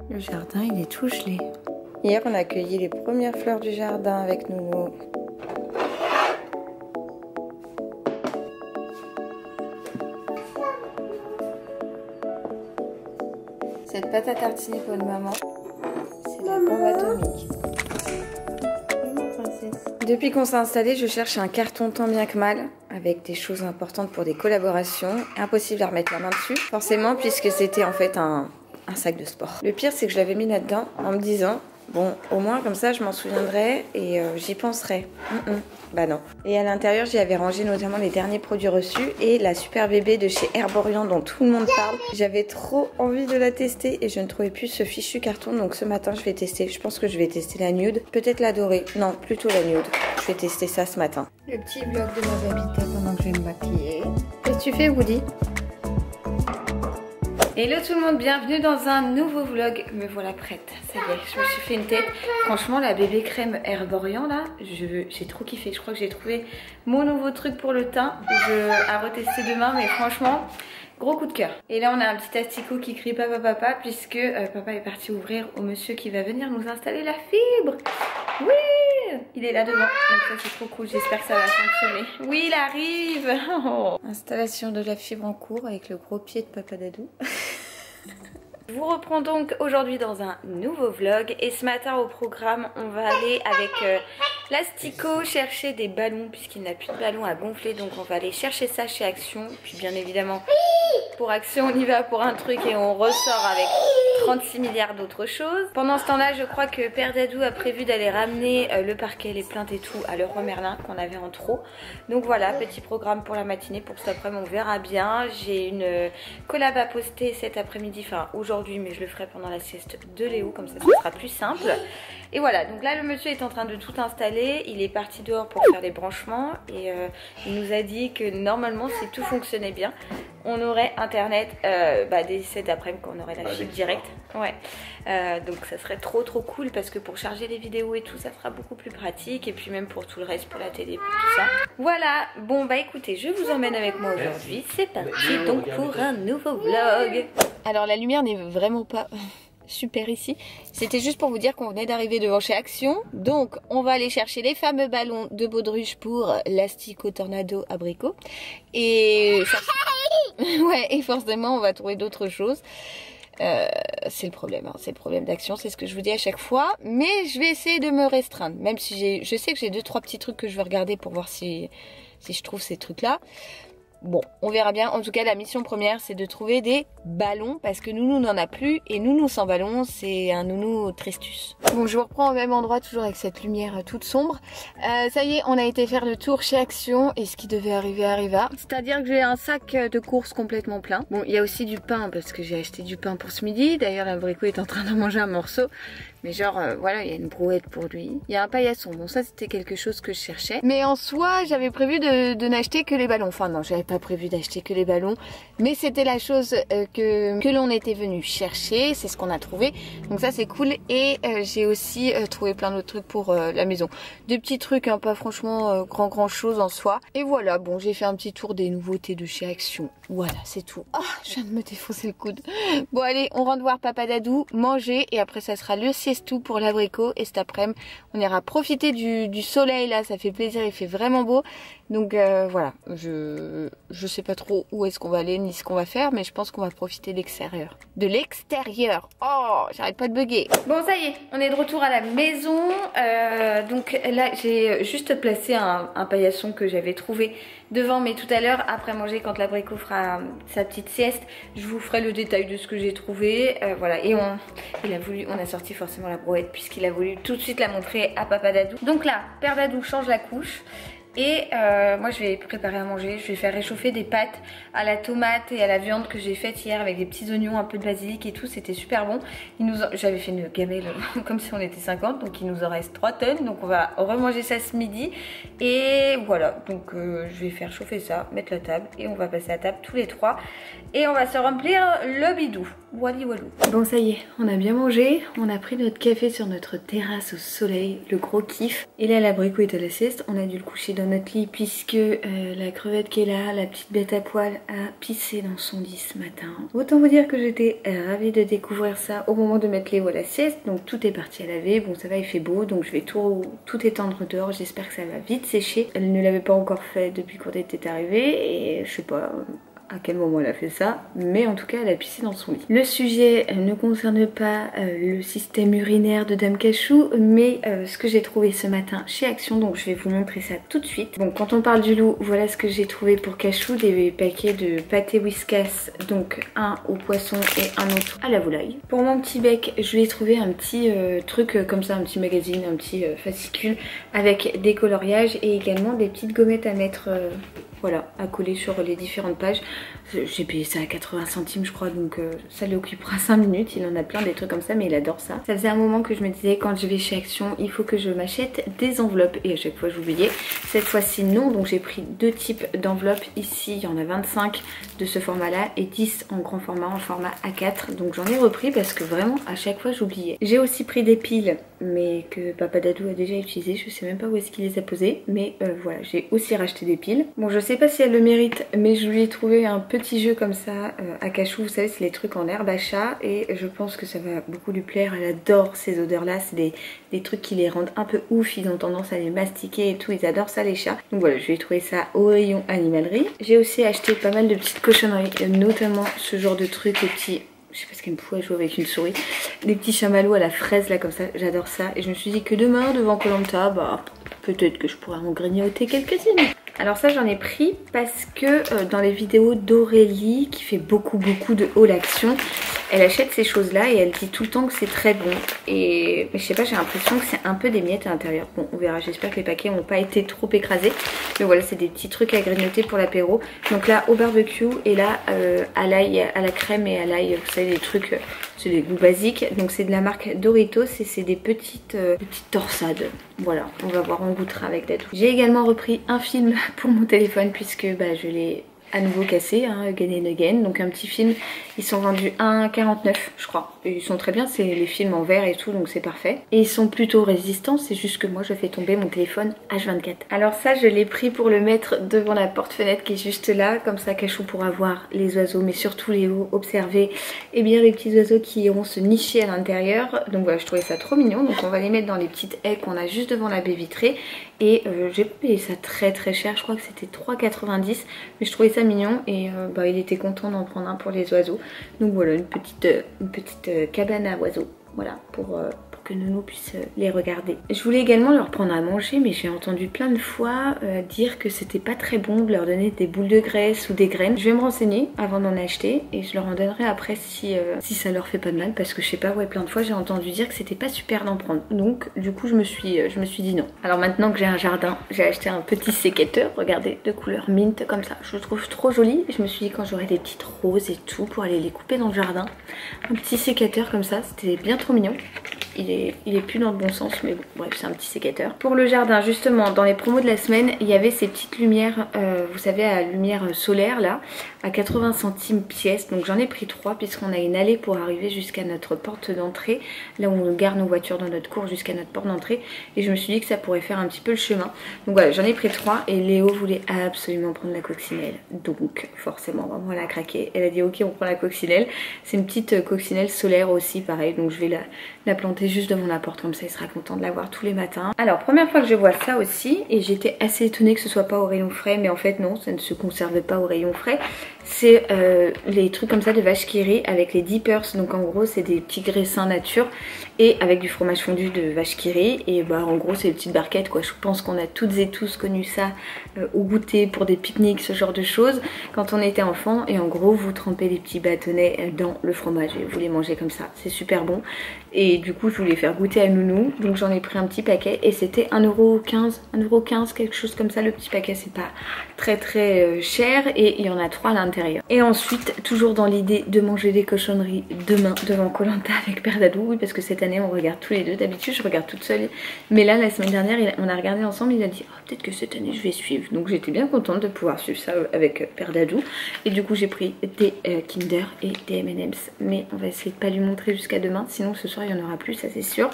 Le jardin, il est tout gelé. Hier, on a accueilli les premières fleurs du jardin avec Nounou. Cette pâte à tartiner pour une maman, c'est la bombe atomique. Depuis qu'on s'est installé, je cherche un carton tant bien que mal, avec des choses importantes pour des collaborations. Impossible à remettre la main dessus, forcément, puisque c'était en fait un sac de sport. Le pire, c'est que je l'avais mis là-dedans en me disant, bon, au moins comme ça, je m'en souviendrai et j'y penserai. Bah non. Et à l'intérieur, j'y avais rangé notamment les derniers produits reçus et la super bébé de chez Herborian dont tout le monde parle. J'avais trop envie de la tester et je ne trouvais plus ce fichu carton, donc ce matin, je vais tester. Je pense que je vais tester la nude, peut-être la dorée. Non, plutôt la nude. Je vais tester ça ce matin. Le petit vlog de ma babita pendant que je vais me maquiller. Qu'est-ce que tu fais, Woody? Hello tout le monde, bienvenue dans un nouveau vlog. Me voilà prête, ça y est, je me suis fait une tête. Franchement, la bébé crème Herborian là, j'ai trop kiffé. Je crois que j'ai trouvé mon nouveau truc pour le teint à retester demain, mais franchement, gros coup de cœur. Et là on a un petit asticot qui crie papa papa, puisque papa est parti ouvrir au monsieur qui va venir nous installer la fibre. Oui, il est là devant, donc ça c'est trop cool, j'espère que ça va fonctionner. Oui, il arrive. Installation de la fibre en cours avec le gros pied de papa Dadou. Je vous reprends donc aujourd'hui dans un nouveau vlog et ce matin au programme on va aller avec l'Astico chercher des ballons puisqu'il n'a plus de ballons à gonfler, donc on va aller chercher ça chez Action. Puis bien évidemment pour Action on y va pour un truc et on ressort avec 36 milliards d'autres choses. Pendant ce temps là je crois que Père Dadou a prévu d'aller ramener le parquet, les plaintes et tout à Leroy Merlin qu'on avait en trop. Donc voilà, petit programme pour la matinée. Pour cet après-midi on verra bien. J'ai une collab à poster cet après-midi, enfin aujourd'hui, mais je le ferai pendant la sieste de Léo, comme ça ce sera plus simple. Et voilà, donc là le monsieur est en train de tout installer. Il est parti dehors pour faire les branchements et il nous a dit que normalement si tout fonctionnait bien on aurait internet dès cet après-midi, qu'on aurait la fibre directe. Ouais. Donc ça serait trop cool parce que pour charger les vidéos et tout ça sera beaucoup plus pratique, et puis même pour tout le reste, pour la télé, pour tout ça. Voilà, bon bah écoutez, je vous emmène avec moi aujourd'hui. C'est parti donc pour un nouveau vlog. Alors la lumière n'est vraiment pas super ici, c'était juste pour vous dire qu'on venait d'arriver devant chez Action, donc on va aller chercher les fameux ballons de Baudruche pour l'Astico Tornado abricot et ouais, et forcément on va trouver d'autres choses. C'est le problème, hein. C'est le problème d'Action, c'est ce que je vous dis à chaque fois, mais je vais essayer de me restreindre, même si je sais que j'ai 2-3 petits trucs que je vais regarder pour voir si je trouve ces trucs là. Bon, on verra bien. En tout cas, la mission première, c'est de trouver des ballons parce que Nounou n'en a plus et Nounou sans ballon, c'est un Nounou tristus. Bon, je vous reprends au même endroit, toujours avec cette lumière toute sombre. Ça y est, on a été faire le tour chez Action et ce qui devait arriver arriva. C'est-à-dire que j'ai un sac de courses complètement plein. Bon, il y a aussi du pain parce que j'ai acheté du pain pour ce midi. D'ailleurs, l'abricot est en train de manger un morceau. Mais genre, voilà, il y a une brouette pour lui. Il y a un paillasson. Bon, ça, c'était quelque chose que je cherchais. Mais en soi, j'avais prévu de n'acheter que les ballons. Enfin, non, j'avais pas prévu d'acheter que les ballons. Mais c'était la chose que l'on était venu chercher. C'est ce qu'on a trouvé. Donc ça, c'est cool. Et j'ai aussi trouvé plein d'autres trucs pour la maison. Des petits trucs, hein, pas franchement grand chose en soi. Et voilà, bon, j'ai fait un petit tour des nouveautés de chez Action. Voilà, c'est tout. Ah, je viens de me défoncer le coude. Bon, allez, on rentre voir Papa Dadou, manger. Et après, ça sera le siestou pour l'abricot. Et cet après-midi, on ira profiter du soleil là. Ça fait plaisir, il fait vraiment beau. Donc voilà, je sais pas trop où est-ce qu'on va aller ni ce qu'on va faire, mais je pense qu'on va profiter de l'extérieur. De l'extérieur. Oh, j'arrête pas de bugger. Bon, ça y est, on est de retour à la maison. Donc là, j'ai juste placé un paillasson que j'avais trouvé devant, mais tout à l'heure, après manger, quand l'abricot fera sa petite sieste, je vous ferai le détail de ce que j'ai trouvé. Voilà, et on a sorti forcément la brouette puisqu'il a voulu tout de suite la montrer à Papa Dadou. Donc là, Père Dadou change la couche. Et moi je vais préparer à manger, je vais faire réchauffer des pâtes à la tomate et à la viande que j'ai faite hier avec des petits oignons, un peu de basilic et tout, c'était super bon. J'avais fait une gamelle comme si on était 50, donc il nous en reste 3 tonnes, donc on va remanger ça ce midi. Et voilà, donc je vais faire chauffer ça, mettre la table et on va passer à table tous les 3. Et on va se remplir le bidou. Wally walou. Bon ça y est, on a bien mangé, on a pris notre café sur notre terrasse au soleil, le gros kiff. Et là l'abricot est à la sieste, on a dû le coucher d'un dans notre lit puisque la crevette qui est là, la petite bête à poil, a pissé dans son lit ce matin. Autant vous dire que j'étais ravie de découvrir ça au moment de mettre Léo à la sieste. Donc tout est parti à laver. Bon ça va, il fait beau donc je vais tout étendre dehors. J'espère que ça va vite sécher. Elle ne l'avait pas encore fait depuis qu'on était arrivé et je sais pas à quel moment elle a fait ça, mais en tout cas elle a pissé dans son lit. Le sujet ne concerne pas le système urinaire de Dame Cachou, mais ce que j'ai trouvé ce matin chez Action, donc je vais vous montrer ça tout de suite. Bon, quand on parle du loup, voilà ce que j'ai trouvé pour Cachou, des paquets de pâté Whiskas, donc un au poisson et un autre à la volaille. Pour mon petit bec, je lui ai trouvé un petit truc comme ça, un petit magazine, un petit fascicule avec des coloriages et également des petites gommettes à mettre voilà, à coller sur les différentes pages. J'ai payé ça à 80 centimes je crois, donc ça lui occupera 5 minutes. Il en a plein des trucs comme ça, mais il adore ça. Ça faisait un moment que je me disais quand je vais chez Action, il faut que je m'achète des enveloppes. Et à chaque fois j'oubliais. Cette fois-ci non, donc j'ai pris deux types d'enveloppes. Ici il y en a 25 de ce format là et 10 en grand format, en format A4. Donc j'en ai repris parce que vraiment à chaque fois j'oubliais. J'ai aussi pris des piles, mais que Papa Dadou a déjà utilisé. Je sais même pas où est-ce qu'il les a posées, mais voilà, j'ai aussi racheté des piles. Bon, je sais pas si elle le mérite, mais je lui ai trouvé un petit jeu comme ça à Cachou. Vous savez, c'est les trucs en herbe à chat et je pense que ça va beaucoup lui plaire. Elle adore ces odeurs là, c'est des trucs qui les rendent un peu ouf. Ils ont tendance à les mastiquer et tout, ils adorent ça les chats. Donc voilà, je lui ai trouvé ça au rayon animalerie. J'ai aussi acheté pas mal de petites cochonneries, notamment ce genre de trucs, les petits... Je sais pas ce qu'elle me fout à jouer avec une souris. Des petits chamallows à la fraise là comme ça, j'adore ça. Et je me suis dit que demain devant Koh-Lanta, bah peut-être que je pourrais en grignoter quelques-unes. Alors ça j'en ai pris parce que dans les vidéos d'Aurélie qui fait beaucoup de haul action, elle achète ces choses là et elle dit tout le temps que c'est très bon. Et je sais pas, j'ai l'impression que c'est un peu des miettes à l'intérieur. Bon on verra, j'espère que les paquets n'ont pas été trop écrasés. Mais voilà, c'est des petits trucs à grignoter pour l'apéro. Donc là au barbecue et là à l'ail, à la crème et à l'ail, vous savez les trucs, c'est des goûts basiques. Donc c'est de la marque Doritos et c'est des petites torsades. Voilà, on va voir, on goûtera avec Dadou. J'ai également repris un film pour mon téléphone puisque bah, je l'ai à nouveau cassé, hein, again and again. Donc un petit film, ils sont vendus 1,49 je crois. Et ils sont très bien, c'est les films en verre et tout, donc c'est parfait. Et ils sont plutôt résistants, c'est juste que moi je fais tomber mon téléphone H24. Alors ça je l'ai pris pour le mettre devant la porte-fenêtre qui est juste là, comme ça Cachou pourra voir les oiseaux, mais surtout Léo, observer et bien les petits oiseaux qui iront se nicher à l'intérieur. Donc voilà, je trouvais ça trop mignon, donc on va les mettre dans les petites haies qu'on a juste devant la baie vitrée. Et j'ai payé ça très cher, je crois que c'était 3,90, mais je trouvais ça mignon et bah, il était content d'en prendre un pour les oiseaux. Donc voilà, une petite cabane à oiseaux, voilà, pour que Nounou puisse les regarder. Je voulais également leur prendre à manger, mais j'ai entendu plein de fois dire que c'était pas très bon de leur donner des boules de graisse ou des graines. Je vais me renseigner avant d'en acheter et je leur en donnerai après si ça leur fait pas de mal, parce que je sais pas, ouais, plein de fois j'ai entendu dire que c'était pas super d'en prendre. Donc du coup je me suis dit non. Alors maintenant que j'ai un jardin, j'ai acheté un petit sécateur, regardez, de couleur mint comme ça. Je le trouve trop joli et je me suis dit quand j'aurai des petites roses et tout pour aller les couper dans le jardin, un petit sécateur comme ça, c'était bien trop mignon. Il est plus dans le bon sens, mais bon, bref, c'est un petit sécateur. Pour le jardin, justement, dans les promos de la semaine, il y avait ces petites lumières, vous savez, à lumière solaire là, à 80 centimes pièce. Donc j'en ai pris 3 puisqu'on a une allée pour arriver jusqu'à notre porte d'entrée, là où on garde nos voitures dans notre cour jusqu'à notre porte d'entrée. Et je me suis dit que ça pourrait faire un petit peu le chemin. Donc voilà, j'en ai pris 3 et Léo voulait absolument prendre la coccinelle. Donc forcément, vraiment, elle a craqué. Elle a dit ok, on prend la coccinelle. C'est une petite coccinelle solaire aussi, pareil. Donc je vais la planter juste devant la porte, comme ça il sera content de la voir tous les matins. Alors première fois que je vois ça aussi, et j'étais assez étonnée que ce soit pas au rayon frais, mais en fait non, ça ne se conserve pas au rayon frais. C'est les trucs comme ça de vache qui rit avec les dippers. Donc en gros c'est des petits graissins nature et avec du fromage fondu de vache qui rit. Et bah en gros c'est des petites barquettes quoi. Je pense qu'on a toutes et tous connu ça au goûter pour des pique-niques, ce genre de choses quand on était enfant. Et en gros vous trempez des petits bâtonnets dans le fromage et vous les mangez comme ça, c'est super bon. Et du coup je voulais faire goûter à Nounou, donc j'en ai pris un petit paquet et c'était 1,15 €, quelque chose comme ça. Le petit paquet c'est pas très cher et il y en a 3 à l'intérieur. Et ensuite, toujours dans l'idée de manger des cochonneries demain devant Koh-Lanta avec Père Dadou, oui parce que cette année on regarde tous les deux, d'habitude je regarde toute seule, mais là la semaine dernière on a regardé ensemble, il a dit oh, peut-être que cette année je vais suivre, donc j'étais bien contente de pouvoir suivre ça avec Père Dadou. Et du coup j'ai pris des Kinder et des M&M's, mais on va essayer de pas lui montrer jusqu'à demain, sinon ce soir il n'y en aura plus, ça c'est sûr.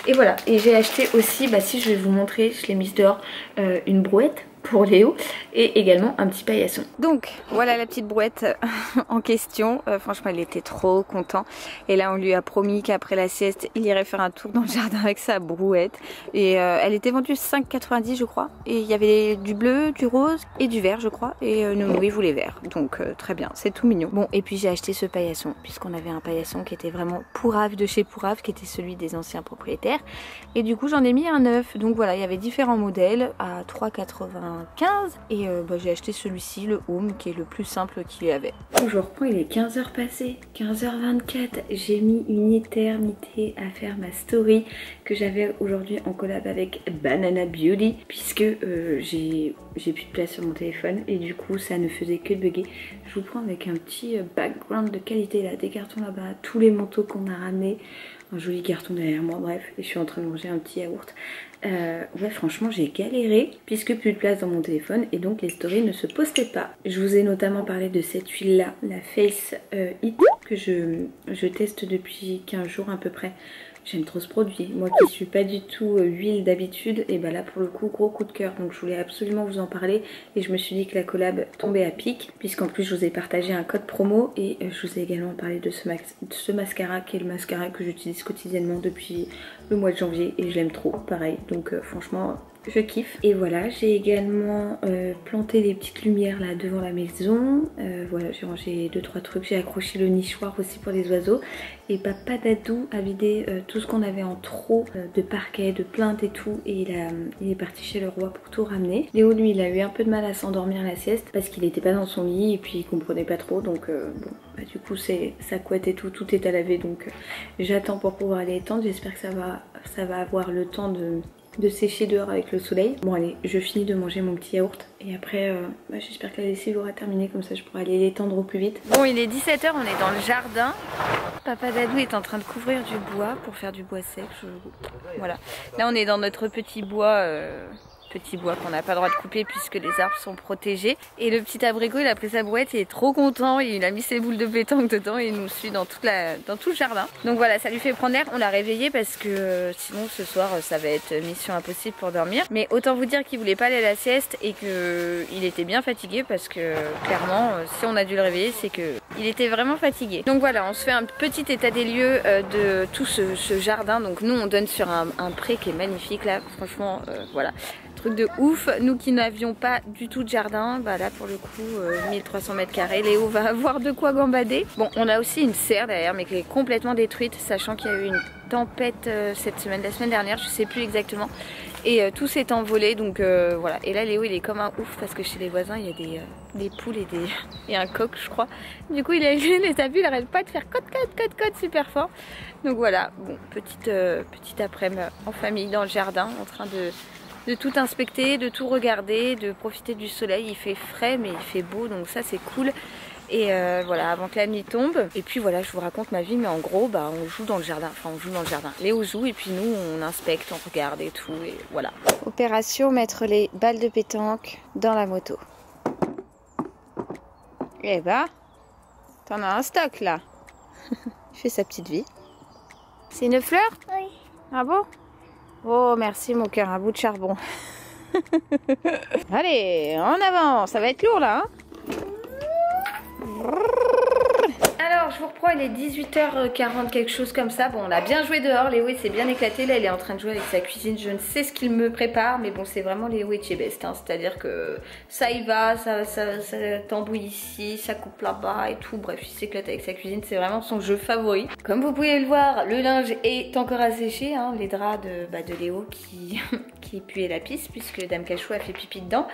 Et voilà, et j'ai acheté aussi, bah si je vais vous montrer, je l'ai mise dehors, une brouette. pour Léo et également un petit paillasson. Donc voilà la petite brouette en question. Franchement il était trop content et là on lui a promis qu'après la sieste il irait faire un tour dans le jardin avec sa brouette et elle était vendue 5,90 je crois et il y avait du bleu, du rose et du vert je crois et Nono il voulait vert donc très bien, c'est tout mignon. Bon et puis j'ai acheté ce paillasson puisqu'on avait un paillasson qui était vraiment Pourave de chez Pourave qui était celui des anciens propriétaires et du coup j'en ai mis un neuf donc voilà il y avait différents modèles à 3,95 et j'ai acheté celui-ci, le Home, qui est le plus simple qu'il y avait. Je reprends, il est 15h passé, 15h24. J'ai mis une éternité à faire ma story que j'avais aujourd'hui en collab avec Banana Beauty puisque j'ai plus de place sur mon téléphone et du coup ça ne faisait que de bugger. Je vous prends avec un petit background de qualité là, des cartons là-bas, tous les manteaux qu'on a ramenés, un joli carton derrière moi, bref, et je suis en train de manger un petit yaourt. Ouais franchement j'ai galéré puisque plus de place dans mon téléphone et donc les stories ne se postaient pas. Je vous ai notamment parlé de cette huile là, la Face It que je teste depuis 15 jours à peu près. J'aime trop ce produit, moi qui suis pas du tout huile d'habitude et bah là pour le coup gros coup de cœur donc je voulais absolument vous en parler et je me suis dit que la collab tombait à pic puisqu'en plus je vous ai partagé un code promo et je vous ai également parlé de ce mascara qui est le mascara que j'utilise quotidiennement depuis le mois de janvier et je l'aime trop pareil donc franchement je kiffe. Et voilà j'ai également planté des petites lumières là devant la maison, voilà j'ai rangé 2-3 trucs, j'ai accroché le nichoir aussi pour les oiseaux et papa Dadou a vidé tout ce qu'on avait en trop de parquet, de plaintes et tout et il est parti chez le roi pour tout ramener. Léo lui il a eu un peu de mal à s'endormir la sieste parce qu'il n'était pas dans son lit et puis il comprenait pas trop donc bon bah, du coup c'est sa couette et tout est à laver donc j'attends pour pouvoir aller étendre, j'espère que ça va avoir le temps de sécher dehors avec le soleil. Bon allez, je finis de manger mon petit yaourt et après j'espère que la lessive aura terminé comme ça je pourrai aller l'étendre au plus vite. Bon il est 17h, on est dans le jardin. Papa Dadou est en train de couvrir du bois pour faire du bois sec. Voilà, là on est dans notre petit bois qu'on n'a pas le droit de couper puisque les arbres sont protégés. Et le petit abricot il a pris sa brouette, il est trop content, il a mis ses boules de pétanque dedans et il nous suit dans tout le jardin. Donc voilà, ça lui fait prendre l'air, on l'a réveillé parce que sinon ce soir ça va être mission impossible pour dormir. Mais autant vous dire qu'il voulait pas aller à la sieste et qu'il était bien fatigué parce que clairement si on a dû le réveiller c'est que il était vraiment fatigué. Donc voilà, on se fait un petit état des lieux de tout ce jardin. Donc nous on donne sur un pré qui est magnifique là, franchement voilà. Truc de ouf, nous qui n'avions pas du tout de jardin, bah là pour le coup 1300 mètres carrés, Léo va avoir de quoi gambader. Bon on a aussi une serre derrière mais qui est complètement détruite sachant qu'il y a eu une tempête cette semaine, la semaine dernière, je sais plus exactement et tout s'est envolé donc voilà. Et là Léo il est comme un ouf parce que chez les voisins il y a des poules et un coq je crois. Du coup il a les a vus, il arrête pas de faire code super fort. Donc voilà, bon petite après-midi en famille dans le jardin en train de tout inspecter, de tout regarder, de profiter du soleil. Il fait frais mais il fait beau donc ça c'est cool. Et voilà, avant que la nuit tombe. Et puis voilà, je vous raconte ma vie mais en gros bah on joue dans le jardin. Enfin on joue dans le jardin. Léo joue et puis nous on inspecte, on regarde et tout et voilà. Opération mettre les balles de pétanque dans la moto. Eh bah, t'en as un stock là. Il fait sa petite vie. C'est une fleur? Oui. Ah bon? Oh merci mon cœur, un bout de charbon. Allez, en avant, ça va être lourd là. Alors je vous reprends, il est 18h40 quelque chose comme ça. Bon on a bien joué dehors, Léo il s'est bien éclaté. Là il est en train de jouer avec sa cuisine, je ne sais ce qu'il me prépare. Mais bon c'est vraiment Léo Etchebest hein. C'est à dire que ça y va, ça tambouille ici, ça coupe là-bas et tout. Bref il s'éclate avec sa cuisine, c'est vraiment son jeu favori. Comme vous pouvez le voir, le linge est encore à sécher hein. Les draps de Léo qui puait la pisse puisque Dame Cachou a fait pipi dedans.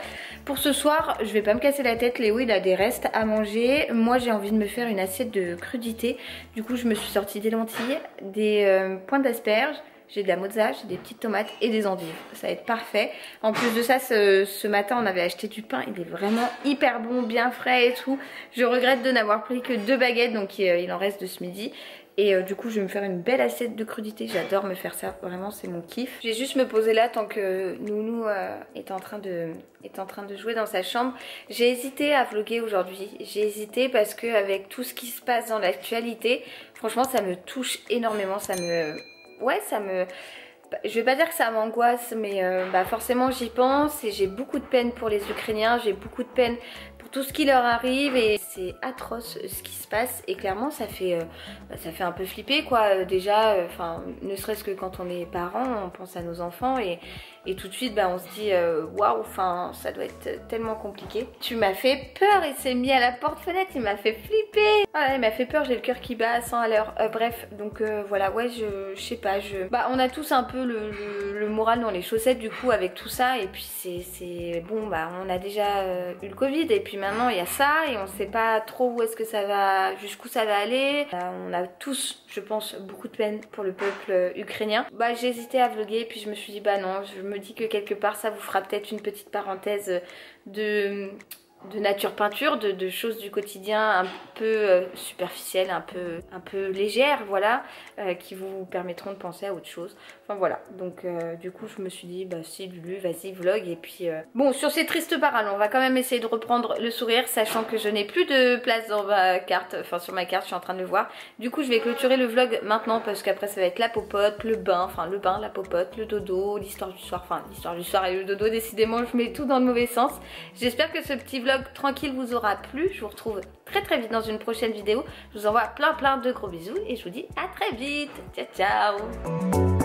Pour ce soir je vais pas me casser la tête, Léo il a des restes à manger. Moi j'ai envie de me faire une assiette de crudité. Du coup je me suis sorti des lentilles, des pointes d'asperges, j'ai de la mozza, j'ai des petites tomates et des endives. Ça va être parfait. En plus de ça ce matin on avait acheté du pain, il est vraiment hyper bon, bien frais et tout. Je regrette de n'avoir pris que 2 baguettes donc il en reste de ce midi. Et du coup je vais me faire une belle assiette de crudité, j'adore me faire ça, vraiment c'est mon kiff. Je vais juste me poser là tant que Nounou est en train de jouer dans sa chambre. J'ai hésité à vlogger aujourd'hui, j'ai hésité parce que avec tout ce qui se passe dans l'actualité, franchement ça me touche énormément, ça me je vais pas dire que ça m'angoisse, mais forcément j'y pense et j'ai beaucoup de peine pour les Ukrainiens, j'ai beaucoup de peine pour tout ce qui leur arrive et c'est atroce ce qui se passe et clairement ça fait un peu flipper quoi. Déjà, ne serait-ce que quand on est parents, on pense à nos enfants et tout de suite on se dit waouh, ça doit être tellement compliqué. Tu m'as fait peur, il s'est mis à la porte-fenêtre, il m'a fait flipper. Voilà, il m'a fait peur, j'ai le cœur qui bat à 100 à l'heure. Bref, donc voilà, ouais, je sais pas, on a tous un peu le moral dans les chaussettes du coup avec tout ça et puis c'est bon, on a déjà eu le Covid et puis maintenant il y a ça et on sait pas trop où est-ce que ça va, jusqu'où ça va aller. On a tous, je pense, beaucoup de peine pour le peuple ukrainien. J'ai hésité à vlogger puis je me suis dit non, je me dis que quelque part ça vous fera peut-être une petite parenthèse de nature peinture, de choses du quotidien un peu superficielles, un peu légères, voilà, qui vous permettront de penser à autre chose. Enfin voilà, donc du coup je me suis dit si Lulu, vas-y vlog et puis bon, sur ces tristes paroles on va quand même essayer de reprendre le sourire sachant que je n'ai plus de place dans ma carte, sur ma carte je suis en train de le voir. Du coup je vais clôturer le vlog maintenant parce qu'après ça va être la popote, le bain, la popote, le dodo, l'histoire du soir, et le dodo, décidément je mets tout dans le mauvais sens. J'espère que ce petit vlog tranquille vous aura plu, je vous retrouve très très vite dans une prochaine vidéo. Je vous envoie plein de gros bisous et je vous dis à très vite, ciao ciao.